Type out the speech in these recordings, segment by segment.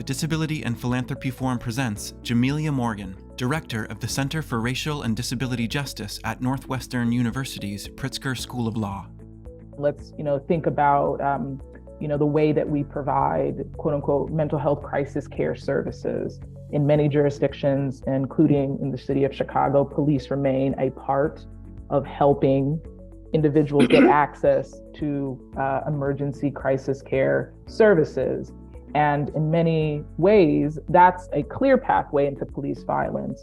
the Disability and Philanthropy Forum presents Jamelia Morgan, Director of the Center for Racial and Disability Justice at Northwestern University's Pritzker School of Law. Let's, think about, the way that we provide, quote unquote, mental health crisis care services. In many jurisdictions, including in the city of Chicago, police remain a part of helping individuals get access to emergency crisis care services. And in many ways, that's a clear pathway into police violence.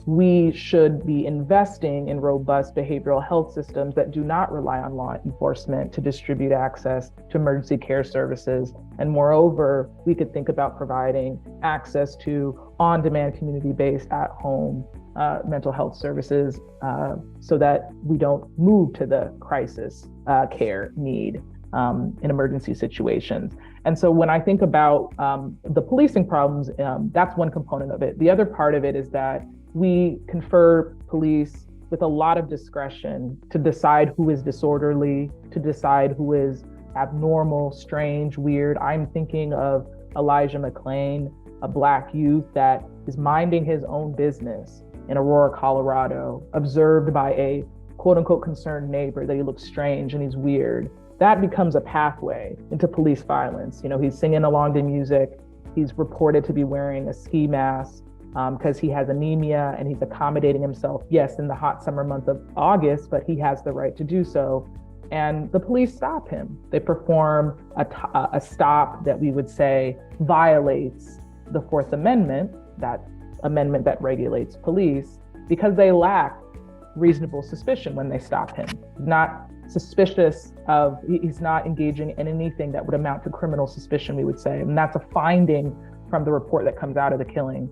We should be investing in robust behavioral health systems that do not rely on law enforcement to distribute access to emergency care services. And moreover, we could think about providing access to on-demand, community-based, at-home mental health services so that we don't move to the crisis care need in emergency situations. And so when I think about the policing problems, that's one component of it. The other part of it is that we confer police with a lot of discretion to decide who is disorderly, to decide who is abnormal, strange, weird. I'm thinking of Elijah McClain, a Black youth that is minding his own business in Aurora, Colorado, observed by a quote unquote concerned neighbor that he looks strange and he's weird. That becomes a pathway into police violence. He's singing along to music. He's reported to be wearing a ski mask because he has anemia and he's accommodating himself, yes, in the hot summer month of August, but he has the right to do so. And the police stop him. They perform a stop that we would say violates the Fourth Amendment, that amendment that regulates police, because they lack reasonable suspicion when they stop him. Not suspicious of, he's not engaging in anything that would amount to criminal suspicion, we would say. And that's a finding from the report that comes out of the killing.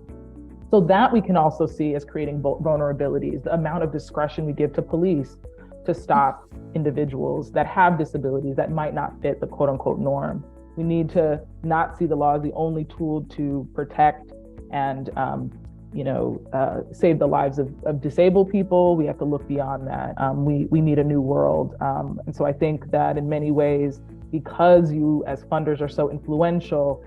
So that we can also see as creating vulnerabilities, the amount of discretion we give to police to stop individuals that have disabilities that might not fit the quote unquote norm. We need to not see the law as the only tool to protect and save the lives of disabled people. We have to look beyond that. We need a new world. And so I think that in many ways, because you as funders are so influential,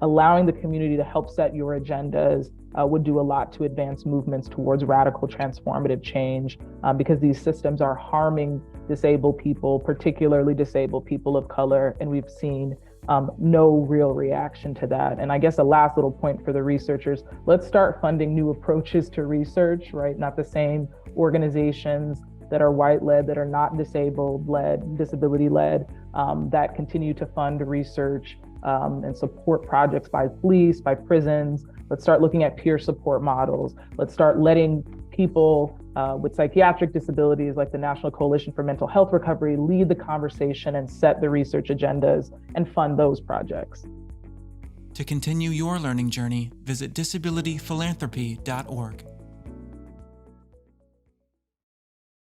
allowing the community to help set your agendas would do a lot to advance movements towards radical transformative change, because these systems are harming disabled people, particularly disabled people of color, and we've seen no real reaction to that. And I guess a last little point for the researchers, let's start funding new approaches to research, right? Not the same organizations that are white-led, that are not disabled-led, disability-led, that continue to fund research and support projects by police, by prisons. Let's start looking at peer support models. Let's start letting people with psychiatric disabilities like the National Coalition for Mental Health Recovery lead the conversation and set the research agendas and fund those projects. To continue your learning journey, visit disabilityphilanthropy.org.